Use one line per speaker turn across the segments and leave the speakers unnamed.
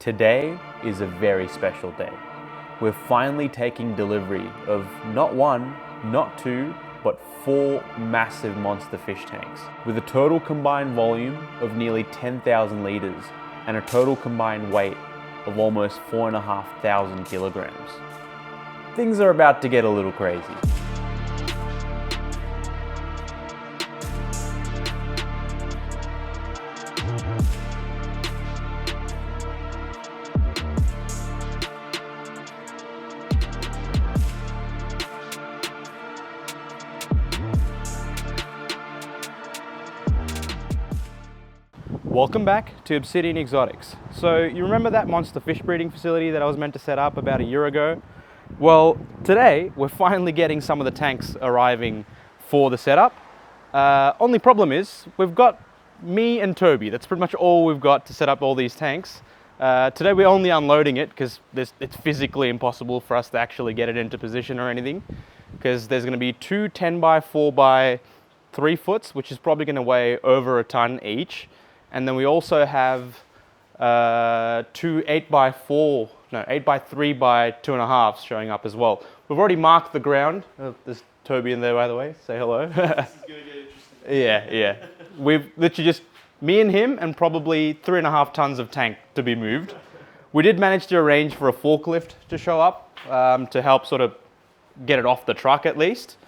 Today is a very special day. We're finally taking delivery of not one, not two, but 4 massive monster fish tanks with a total combined volume of nearly 10,000 litres and a total combined weight of almost 4,500 kilograms. Things are about to get a little crazy. Welcome back to Obsidian Exotics. So you remember that monster fish breeding facility that I was meant to set up about a year ago? Well, today we're finally getting some of the tanks arriving for the setup. Only problem is we've got me and Toby. That's pretty much all we've got to set up all these tanks. Today we're only unloading it because it's physically impossible for us to actually get it into position or anything, because there's going to be 2 10 by 4 by 3 foots, which is probably going to weigh over a ton each. And then we also have 2 8 by 3 by 2.5 showing up as well. We've already marked the ground. There's Toby in there, by the way. Say hello. This is going to get interesting. Yeah. We've literally just me and him and probably 3.5 tons of tank to be moved. We did manage to arrange for a forklift to show up to help sort of get it off the truck at least.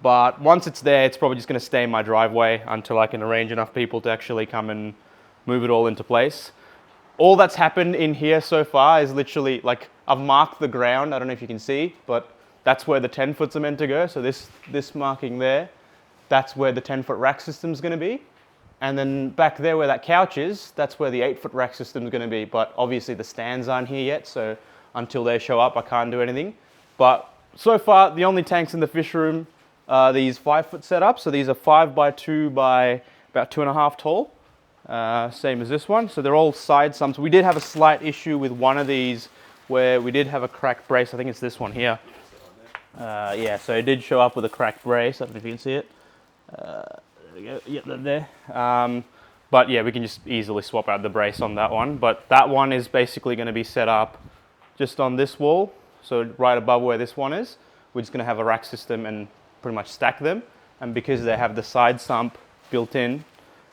But once it's there, it's probably just going to stay in my driveway until I can arrange enough people to actually come and move it all into place. All that's happened in here so far is literally, like, I've marked the ground. I don't know if you can see, but that's where the 10 foots are meant to go. So this marking there, that's where the 10-foot rack system's going to be. And then back there where that couch is, that's where the 8-foot rack system's going to be. But obviously the stands aren't here yet, so until they show up, I can't do anything. But so far, the only tanks in the fish room are these 5-foot setups. So these are 5 by 2 by about 2.5 tall. Same as this one. So they're all side sumps. We did have a slight issue with one of these where we did have a cracked brace. I think it's this one here. Yeah, so it did show up with a cracked brace. I don't know if you can see it. There we go. Yep, there. But yeah, we can just easily swap out the brace on that one. But that one is basically going to be set up just on this wall. So right above where this one is. We're just going to have a rack system and pretty much stack them. And because they have the side sump built in,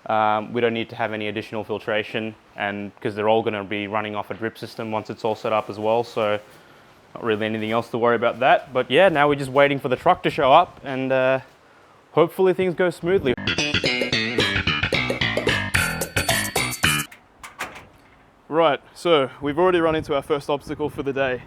we don't need to have any additional filtration, and because they're all going to be running off a drip system once it's all set up as well, so not really anything else to worry about that. But yeah, now we're just waiting for the truck to show up, and hopefully things go smoothly.
Right, so we've already run into our first obstacle for the day.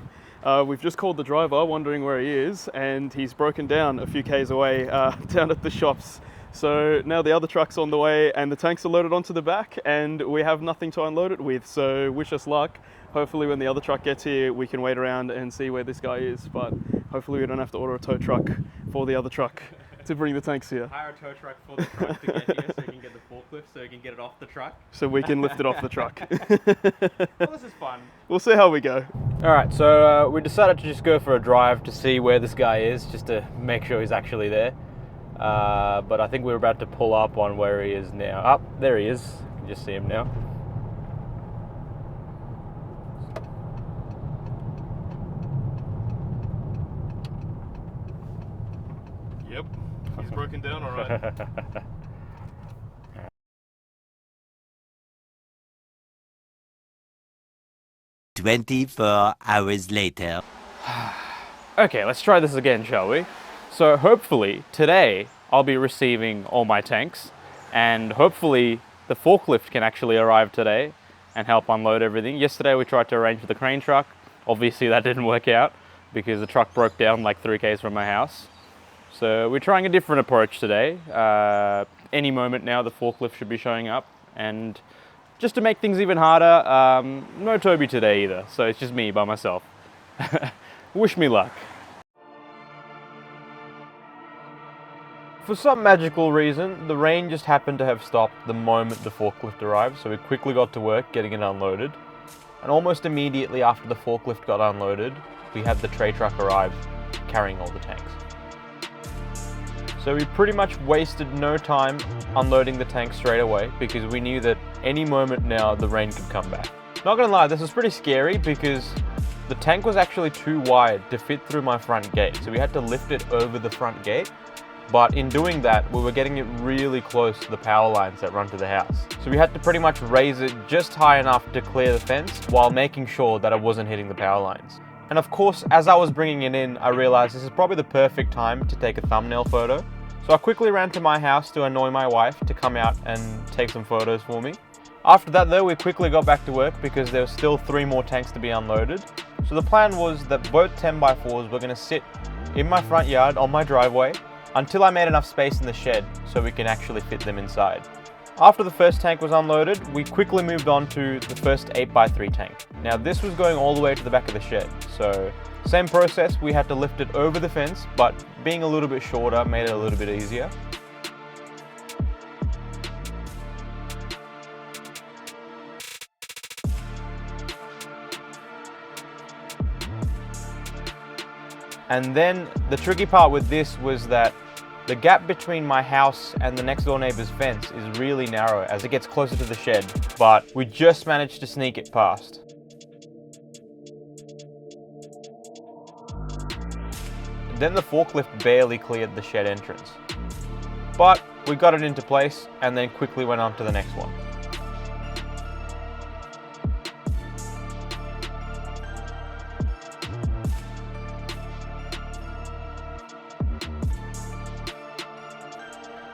We've just called the driver, wondering where he is, and he's broken down a few k's away down at the shops. So now the other truck's on the way and the tanks are loaded onto the back and we have nothing to unload it with, so wish us luck. Hopefully when the other truck gets here we can wait around and see where this guy is, but hopefully we don't have to order a tow truck for the other truck to bring the tanks here.
Hire a tow truck for the truck to get here so you can get the forklift so you can get it off the truck.
So we can lift it off the truck.
Well, this is fun.
We'll see how we go.
Alright, so we decided to just go for a drive to see where this guy is, just to make sure he's actually there. But I think we're about to pull up on where he is now. There he is. You can just see him now.
Yep, he's broken down all right.
24 hours later.
Okay, let's try this again, shall we? So hopefully today I'll be receiving all my tanks, and hopefully the forklift can actually arrive today and help unload everything. Yesterday we tried to arrange for the crane truck. Obviously that didn't work out because the truck broke down like 3 k's from my house. So we're trying a different approach today. Any moment now the forklift should be showing up, and just to make things even harder, no Toby today either, so it's just me by myself. Wish me luck. For some magical reason, the rain just happened to have stopped the moment the forklift arrived, so we quickly got to work getting it unloaded. And almost immediately after the forklift got unloaded, we had the tray truck arrive carrying all the tanks. So we pretty much wasted no time unloading the tank straight away because we knew that any moment now the rain could come back. Not gonna lie, this was pretty scary because the tank was actually too wide to fit through my front gate. So we had to lift it over the front gate. But in doing that, we were getting it really close to the power lines that run to the house. So we had to pretty much raise it just high enough to clear the fence while making sure that it wasn't hitting the power lines. And of course, as I was bringing it in, I realized this is probably the perfect time to take a thumbnail photo. So I quickly ran to my house to annoy my wife to come out and take some photos for me. After that though, we quickly got back to work because there were still 3 more tanks to be unloaded. So the plan was that both 10x4s were going to sit in my front yard on my driveway until I made enough space in the shed so we can actually fit them inside. After the first tank was unloaded, we quickly moved on to the first 8x3 tank. Now this was going all the way to the back of the shed, so same process, we had to lift it over the fence, but being a little bit shorter made it a little bit easier. And then the tricky part with this was that the gap between my house and the next door neighbor's fence is really narrow as it gets closer to the shed, but we just managed to sneak it past. Then the forklift barely cleared the shed entrance. But we got it into place and then quickly went on to the next one.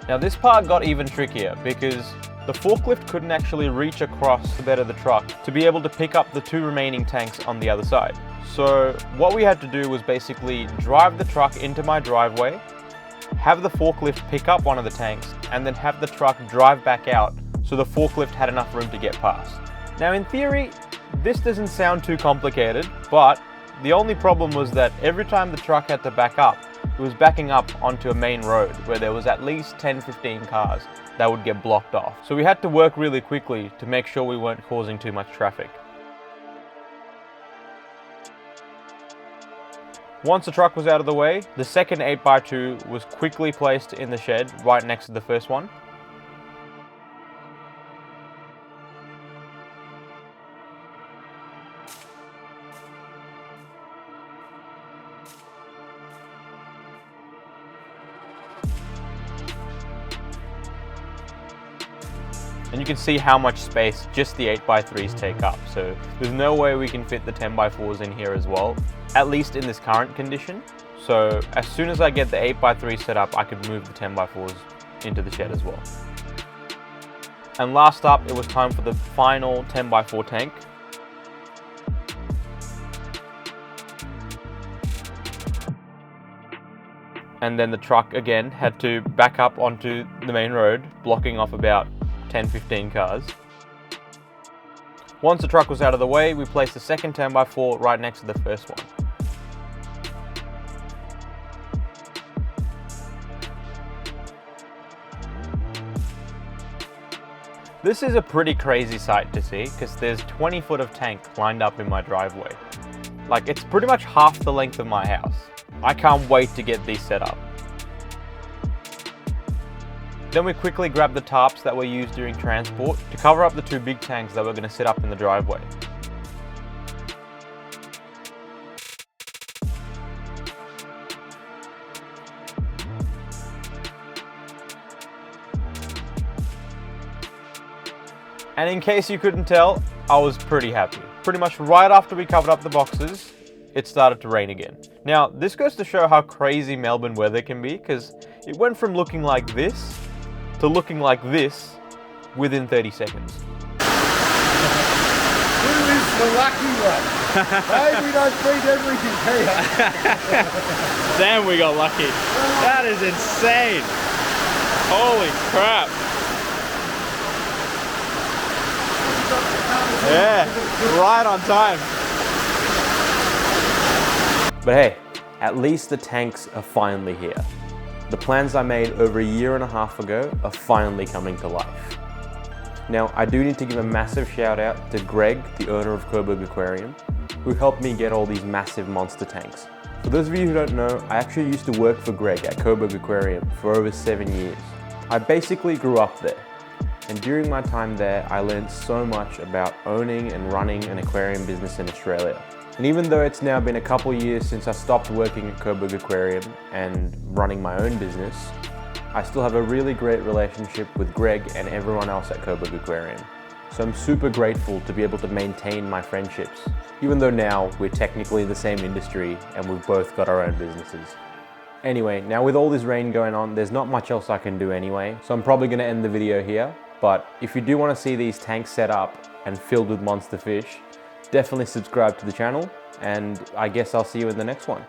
Now this part got even trickier because the forklift couldn't actually reach across the bed of the truck to be able to pick up the 2 remaining tanks on the other side. So what we had to do was basically drive the truck into my driveway, have the forklift pick up one of the tanks, and then have the truck drive back out so the forklift had enough room to get past. Now in theory, this doesn't sound too complicated, but the only problem was that every time the truck had to back up, it was backing up onto a main road where there was at least 10-15 cars that would get blocked off. So we had to work really quickly to make sure we weren't causing too much traffic. Once the truck was out of the way, the second 8x2 was quickly placed in the shed right next to the first one. And you can see how much space just the 8x3s take up. So there's no way we can fit the 10x4s in here as well, at least in this current condition. So as soon as I get the 8x3 set up, I could move the 10x4s into the shed as well. And last up, it was time for the final 10x4 tank. And then the truck again had to back up onto the main road, blocking off about 10-15 cars. Once the truck was out of the way, we placed the second 10x4 right next to the first one. This is a pretty crazy sight to see because there's 20 foot of tank lined up in my driveway. Like, it's pretty much half the length of my house. I can't wait to get these set up. Then we quickly grabbed the tarps that were used during transport to cover up the 2 big tanks that we're going to set up in the driveway. And in case you couldn't tell, I was pretty happy. Pretty much right after we covered up the boxes, it started to rain again. Now, this goes to show how crazy Melbourne weather can be, because it went from looking like this to looking like this within 30 seconds.
Who is the lucky one? Hey, we don't feed everything here.
Damn, we got lucky. That is insane. Holy crap. Yeah, right on time.
But hey, at least the tanks are finally here. The plans I made over 1.5 years ago are finally coming to life. Now, I do need to give a massive shout out to Greg, the owner of Coburg Aquarium, who helped me get all these massive monster tanks. For those of you who don't know, I actually used to work for Greg at Coburg Aquarium for over 7 years. I basically grew up there. And during my time there, I learned so much about owning and running an aquarium business in Australia. And even though it's now been a couple years since I stopped working at Coburg Aquarium and running my own business, I still have a really great relationship with Greg and everyone else at Coburg Aquarium. So I'm super grateful to be able to maintain my friendships, even though now we're technically in the same industry and we've both got our own businesses. Anyway, now with all this rain going on, there's not much else I can do anyway, so I'm probably going to end the video here. But if you do want to see these tanks set up and filled with monster fish, definitely subscribe to the channel, and I guess I'll see you in the next one.